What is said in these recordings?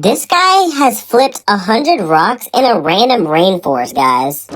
This guy has flipped 100 rocks in a random rainforest, guys.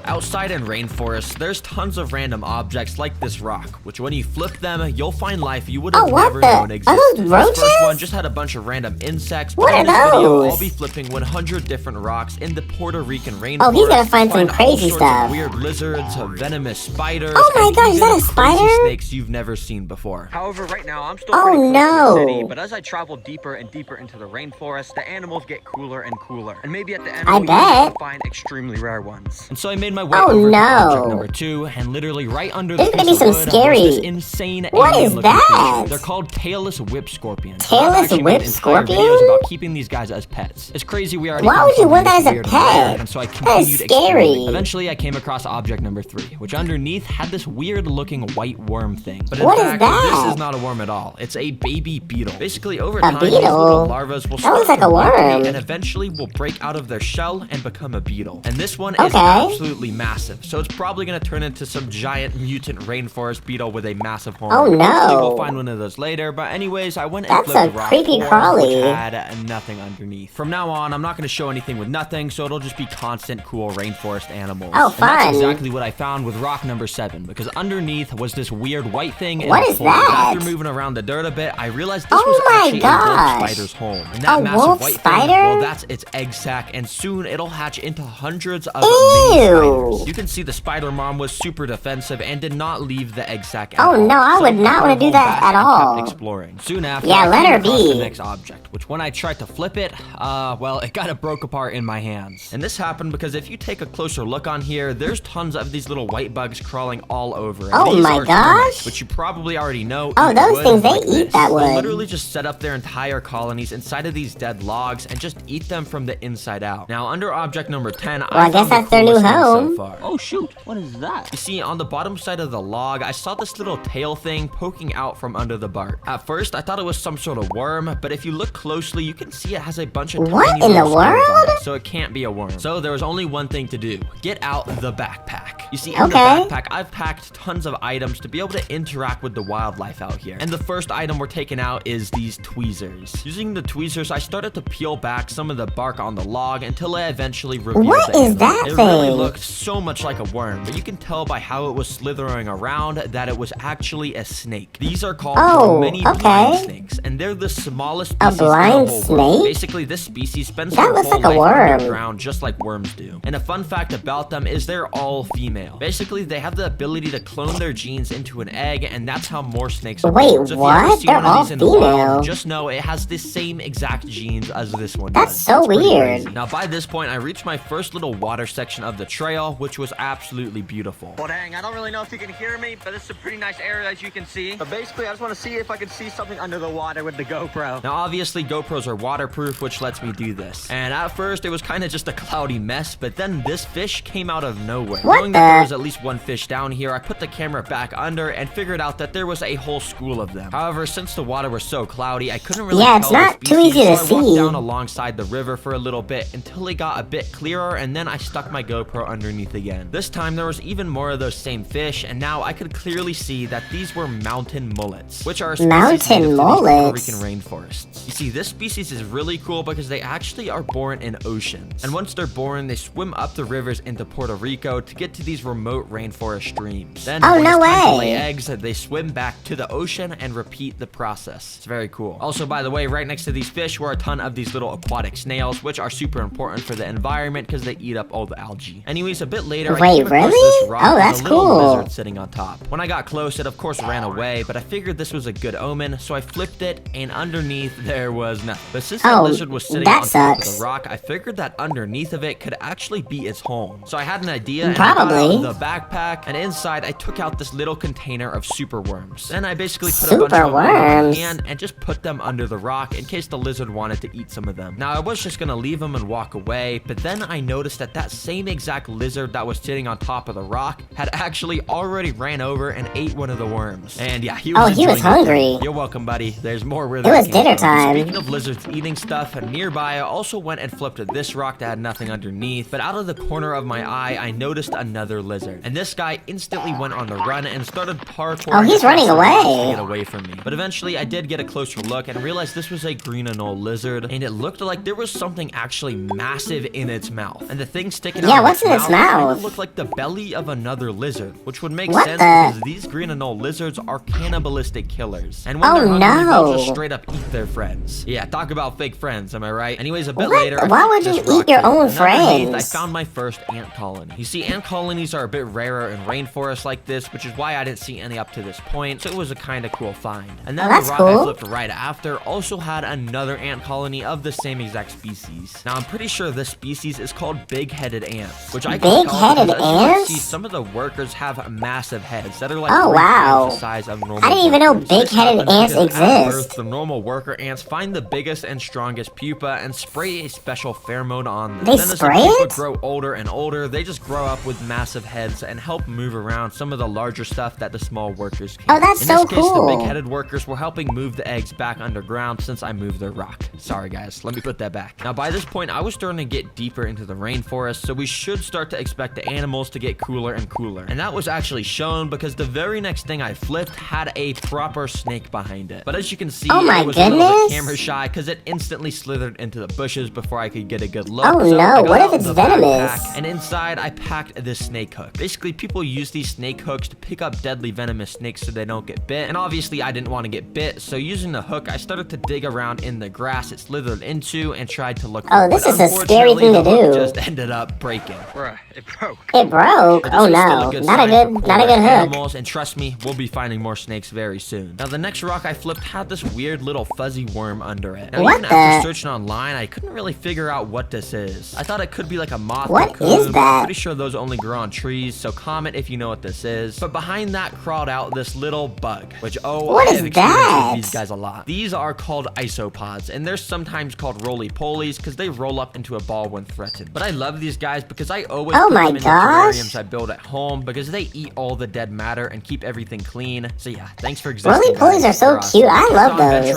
Outside in rainforest, there's tons of random objects like this rock, which when you flip them, you'll find life you would have never known existed. Are those roaches? This first one just had a bunch of random insects. What are in this video, those? I'll be flipping 100 different rocks in the Puerto Rican rainforest. Oh, he's gonna find some crazy stuff. Weird lizards, venomous spiders. Oh my gosh, is that a spider? Snakes you've never seen before. However, right now I'm still pretty close to the city, but as I travel deeper and deeper into the rainforest, the animals get cooler and cooler, and maybe at the end we'll find extremely rare ones. And so I made my way over to object number 2, and literally right under the piece of wood was this insane alien-looking creature. They're called tailless whip scorpions. Tailless whip scorpion? Videos about keeping these guys as pets. It's crazy we already. Why would you want that as a pet? And so I that continued is scary. exploring. Eventually, I came across object number 3, which underneath had this weird-looking white worm thing. But in fact, this is not a worm at all. It's a baby beetle. Basically, over time, these little larvas will start like a worm, and eventually will break out of their shell and become a beetle. And this one is absolutely massive, so it's probably gonna turn into some giant mutant rainforest beetle with a massive horn. Oh no! Hopefully we'll find one of those later. But anyways, I went and flipped the rock creepy crawly. which had nothing underneath. From now on, I'm not gonna show anything with nothing, so it'll just be constant cool rainforest animals. Oh, fun! And that's exactly what I found with rock number 7, because underneath was this weird white thing. What is that? After moving around the dirt a bit, I realized this was actually a wolf spider's home. And that massive white thing, well, that's its egg sac, and soon it'll hatch into hundreds of mini spiders. You can see the spider mom was super defensive and did not leave the egg sac at all. Oh no, I would not want to do that at all. Kept exploring. Soon after, let her be. The next object, which when I tried to flip it, well, it kind of broke apart in my hands. And this happened because if you take a closer look on here, there's tons of these little white bugs crawling all over it. Oh my gosh! Which you probably already know. Oh, those things, they eat that wood. They literally just set up their entire colonies inside of these dead logs and just eat them from the inside out. Now, under object number 10, I guess that's their new home. So oh shoot, what is that? You see, on the bottom side of the log, I saw this little tail thing poking out from under the bark. At first, I thought it was some sort of worm, but if you look closely, you can see it has a bunch of tiny in the world? So it can't be a worm. So there was only one thing to do. Get out the backpack. You see, in the backpack, I've packed tons of items to be able to interact with the wildlife out here. And the first item we're taking out is these tweezers. Using the tweezers, I started to peel back some of the bark on the log until I eventually revealed What is that thing? It really looked so much like a worm, but you can tell by how it was slithering around that it was actually a snake. These are called many blind snakes, and they're the smallest species in the whole world. snake? Basically, this species spends their whole life underground just like worms do. And a fun fact about them is they're all female. Basically, they have the ability to clone their genes into an egg, and that's how more snakes are born. So if you ever see one of these in the wild, just know it has the same exact genes as this one does. That's so weird. Crazy. Now, by this point, I reached my first little water section of the trail, which was absolutely beautiful. Well, dang, I don't really know if you can hear me, but this is a pretty nice area, as you can see. But basically, I just want to see if I can see something under the water with the GoPro. Now, obviously, GoPros are waterproof, which lets me do this. And at first, it was kind of just a cloudy mess, but then this fish came out of nowhere. Knowing that there was at least one fish down here, I put the camera back under and figured out that there was a whole school of them. However, since the water was so cloudy, I couldn't really tell it's not too easy to see. I walked down alongside the river for a little bit until it got a bit clearer, and then I stuck my GoPro underneath again. This time, there was even more of those same fish, and now I could clearly see that these were mountain mullets, which are mountain mullets. Puerto Rican rainforests. You see, this species is really cool because they actually are born in oceans, and once they're born, they swim up the rivers into Puerto Rico to get to these remote rainforest streams. Then, when it's time to lay eggs, they swim back to the ocean and repeat the process. It's very cool. Also, by the way, right next to these fish were a ton of these little aquatic snails, which are super important for the environment because they eat up all the algae. Anyways, a bit later, I came across this rock with a little lizard sitting on top. When I got close, it of course ran away, but I figured this was a good omen, so I flipped it, and underneath there was nothing. But since the lizard was sitting on top of the rock, I figured that underneath of it could actually be its home. So I had an idea, and I got out the backpack, and inside I took out this little container of super worms. Then I basically put a bunch of them in my hand and just put them under the rock in case the lizard wanted to eat some of them. Now, I was just gonna leave them and walk away, but then I noticed that that same exact lizard that was sitting on top of the rock had actually already ran over and ate one of the worms. And yeah, he was hungry. You're welcome, buddy. There's more where it was dinner time. Speaking of lizards eating stuff, nearby I also went and flipped this rock that had nothing underneath, but out of the corner of my eye, I noticed another lizard. And this guy instantly went on the run and started parkouring. Oh, he's running away. To get away from me. But eventually, I did get a closer look and realized this was a green anole lizard, and it looked like there was something actually massive in its mouth. And the thing sticking out what's in its mouth? Looked like the belly of another lizard, which would make sense because these green anole lizards are cannibalistic killers. And when they're hungry, they'll just straight up eat their friends. Yeah, talk about fake friends, am I right? Anyways, a bit later, why would you eat your own friends? I found my first ant colony. You see, ant colonies are a bit rarer in rainforests like this, which is why I didn't see any up to this point, so it was a kind of cool find. And then the rock I flipped right after also had another ant colony of the same exact species. Now, I'm pretty sure this species is called big-headed ants, which I can tell because as you can see, some of the workers have massive heads that are like the size of normal. I didn't even know big-headed ants exist. The normal worker ants find the biggest and strongest pupa and spray a special pheromone on them. They spray it? As the pupa grow older and older, they just grow up with massive heads and help move around some of the larger stuff that the small workers can't. Oh, that's so cool. In this case, the big-headed workers were helping move the eggs back underground since I moved their rock. Sorry, guys. Let me put that back. Now, by this point, I was starting to get deeper into the rainforest, so we should start to expect the animals to get cooler and cooler. And that was actually shown because the very next thing I flipped had a proper snake behind it. But as you can see, it was a little bit camera shy because it instantly slithered into the bushes before I could get a good look. Oh no, what if it's venomous? And inside, I packed this snake hook. Basically, people use these snake hooks to pick up deadly venomous snakes so they don't get bit. And obviously, I didn't want to get bit, so using the hook, I started to dig around in the grass it slithered into and tried to look for it. This is a scary thing to do. Just ended up breaking. Bruh, it broke. It broke? Oh no, not a good hook. Animals, and trust me, we'll be finding more snakes very soon. Now, the next rock I flipped had this weird little fuzzy worm under it. Now, even after searching online, I couldn't really figure out what this is. I thought it could be like a moth cocoon. What is that? I'm pretty sure those only grow on trees, so comment if you know what this is. But behind that crawled out this little bug, which, I have experienced with these guys a lot. These are called isopods, and they're sometimes called roly-polies because they roll up into a ball when threatened. But I love these guys because I always put them in the terrariums I build at home because they eat all the dead matter and keep everything clean. So yeah, thanks for existing. Roly-polies are so cute. I love those.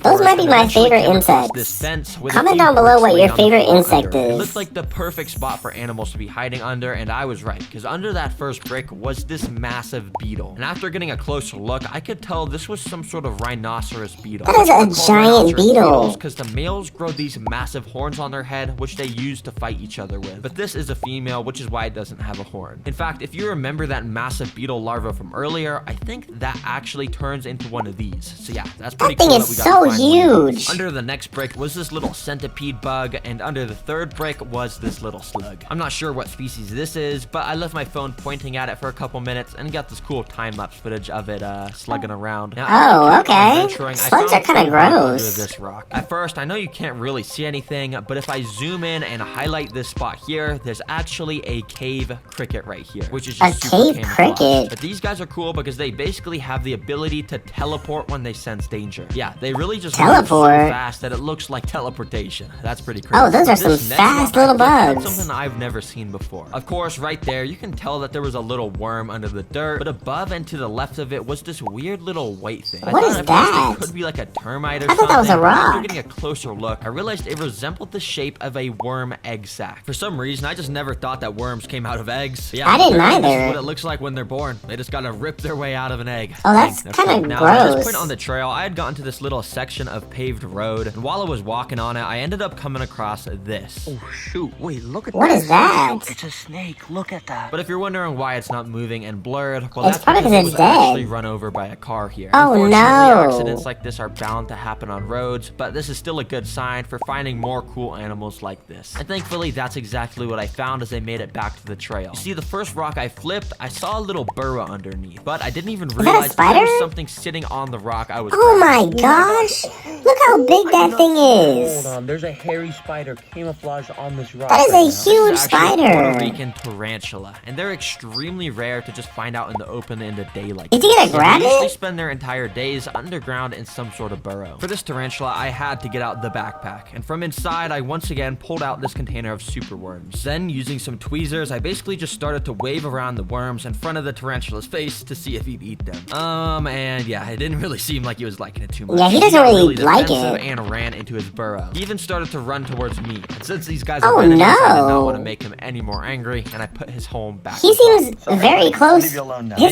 Those might be my favorite insects. Comment down below what your favorite insect is. It looked like the perfect spot for animals to be hiding under, and I was right, because under that first brick was this massive beetle. And after getting a closer look, I could tell this was some sort of rhinoceros beetle. That is a giant beetle. Because the males grow these massive horns on their head, which they use to fight each other with. But this is a female, which is why it doesn't have a horn. In fact, if you remember that massive beetle larva from earlier, I think that actually turns into one of these. So yeah, that's pretty cool. That thing is so huge. Under the next brick was this little centipede bug, and under the third brick was this little slug. I'm not sure what species this is, but I left my phone pointing at it for a couple minutes and got this cool time-lapse footage of it slugging around. Now, okay. Slugs are kind of gross. This rock. At first, I know you can't really see anything, but if I zoom in and highlight this spot here, there's actually a cave cricket right here, which is just a cave cricket. But these guys are cool because they basically have the ability to teleport when they sense danger. Yeah, they really just move so fast that it looks like teleportation. That's pretty crazy. Oh, those are some fast little bugs. Something I've never seen before. Of course, right there, you can tell that there was a little worm under the dirt, but above and to the left of it was this weird little white thing. What is that? It could be like a termite or something. I thought that was a rock. After getting a closer look, I realized it resembled the shape of a worm egg sac. For some reason, I just never thought that worms came out of eggs. Yeah, I didn't either. This is what it looks like when they're born. They just gotta rip their way out of an egg. Oh, that's kind of gross. At this point on the trail, I had gotten to this little section of paved road, and while I was walking on it, I ended up coming across this. Oh shoot, wait, look at that. What is that? It's a snake, look at that. But if you're wondering why it's not moving and blurred, well, it's that's probably because it's dead. Actually run over by a car here. Oh no. Accidents like this are bound to happen on roads, but this is still a good sign for finding more cool animals like this. And thankfully, that's exactly what I found as I made it back to the trail. You see, the first rock I flipped, I saw a little burrow underneath, but I didn't even realize there was something sitting on the rock I was Oh my gosh! Look how big that thing is. Hold on, there's a hairy spider camouflaged on this rock. That is right a now. huge This is actually a Puerto spider. Rican tarantula, and they're extremely rare to just find out in the open in the daylight. Is he gonna grab They usually it? spend their entire days underground in some sort of burrow. For this tarantula, I had to get out the backpack, and from inside, I once again pulled out this container of super worms. Then, using some tweezers, I basically just started to wave around the worms in front of the tarantula's face to see if he'd eat them. And yeah, it didn't really seem like he was liking it too much. Yeah, he doesn't got really like defensive it. and ran into his burrow. He even started to run towards me, and since these guys Oh, are enemies, I did not no. want to make him any more angry, and I put his home back. He seems very close. His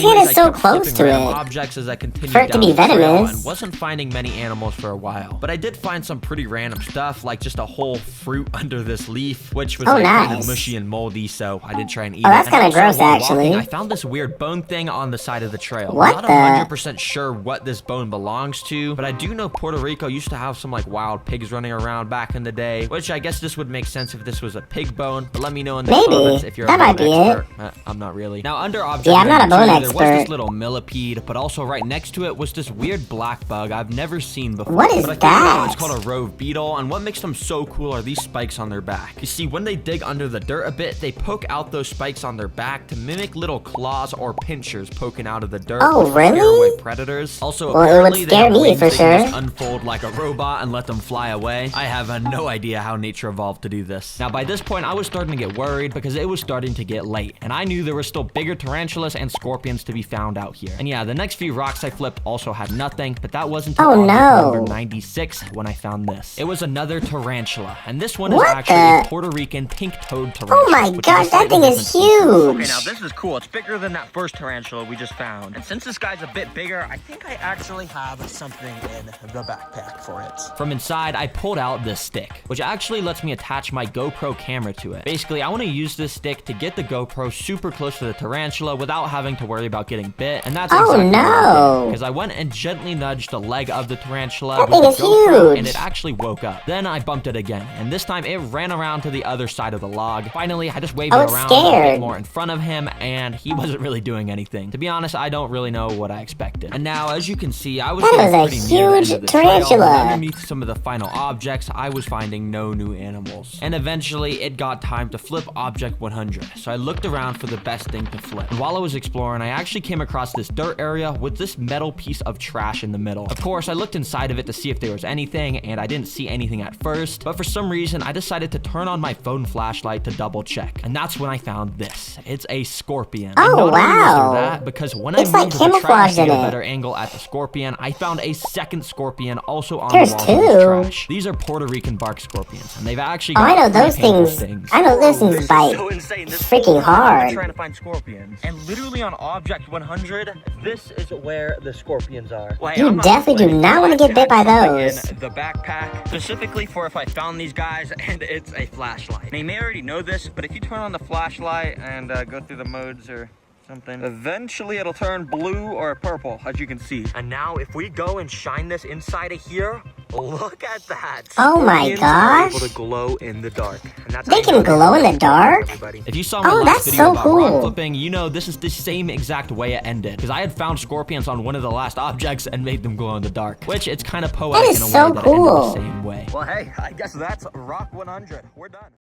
hand is so close to random it. objects as I continued For it to down be the trail venomous. and wasn't finding many animals for a while. But I did find some pretty random stuff, like just a whole fruit under this leaf, which was Oh, kind nice. of mushy and moldy, so I didn't try and eat Oh, it. that's And kinda also, gross, while actually. walking, I found this weird bone thing on the side of the trail. What I'm the- not 100% sure what this bone belongs to, but I do know Puerto Rico used to have some like wild pigs running around back in the day, which I guess this would make sense if this was a pig bone, but let me know in the Maybe. comments if you're That a bone might be it. expert. I'm not really. Now, under object Yeah, I'm not a number bone 2, there was expert. this little millipede, but also right next to it was this weird black bug I've never seen before. What is but I figured out that? It's called a rove beetle, and what makes them so cool are these spikes on their back. You see, when they dig under the dirt a bit, they poke out those spikes on their back to mimic little claws or pinchers poking out of the dirt. Oh, which will scare really? away predators. Also, Well, it would apparently, they scare have me wings for that can just sure. unfold like a robot and let them fly away. I have no idea how nature evolved to do this. Now, by this point, I was starting to get worried because it was starting to get late, and I knew there were still bigger tarantulas and scorpions to be found out here. And yeah, the next few rocks I flipped also had nothing, but that wasn't until Oh, object no. number 96 when I found this. It was another tarantula, and this one is What actually the- a Puerto Rican pink-toed tarantula. Oh my which is a gosh, that slightly thing is different species. huge. Okay, now this is cool. It's bigger than that first tarantula we just found. And since this guy's a bit bigger, I think I actually have something in the backpack for it. From inside, I pulled out this stick, which actually lets me attach my GoPro camera to it. Basically, I want to use this stick to get the GoPro super close to the tarantula without having to worry about getting bit, and that's Oh, exactly what I no. did, because I went and gently nudged the leg of the tarantula That with thing the is GoPro, huge. and it actually woke up. Then I bumped it again, and this time it ran around to the other side of the log. Finally, I just waved I it was around a scared. bit more in front of him, and he wasn't really doing anything. To be honest, I don't really know what I expected. And now, as you can see, I was That getting was a pretty near the end huge of the trail, and tarantula. underneath some of the final objects, I was finding no new animals. And eventually, it got time to flip object 100. So I looked around for the best thing to flip. And while I was exploring, I actually came across this dirt area with this metal piece of trash in the middle. Of course, I looked inside of it to see if there was anything, and I didn't see anything at first. But for some reason, I decided to turn on my phone flashlight to double check. And that's when I found this. It's a scorpion. Oh, And not only was wow. there that, because when It's I like moved the trash camouflaged to in get a it. better angle at the scorpion, I found a second scorpion also on There's the wall of this two. trash. These are Puerto Rican bark scorpions, and they've actually Oh, got I know pretty those painful things. stings. I know those Whoa, things this bite. is so insane. This freaking whole time I've been hard. trying to find scorpions, and literally on object 100, this is where the scorpions are. Well, hey, You I'm not definitely do complaining. not I wanna get actually bit by had something those. in the backpack specifically for if I found these guys, and it's a flashlight. Now, you may already know this, but if you turn on the flashlight and go through the modes or something, eventually it'll turn blue or purple, as you can see. And now, if we go and shine this inside of here, look at that. Oh my Scorpions are gosh. able to glow in the dark. And that's They how you can know they're glow in the alive, dark? everybody. If you saw my Oh, last that's video so about rock cool. flipping, you know this is the same exact way it ended. Because I had found scorpions on one of the last objects and made them glow in the dark. Which, it's kind of poetic is in a so way that it ended cool. the same way. Well, hey, I guess that's Rock 100. We're done.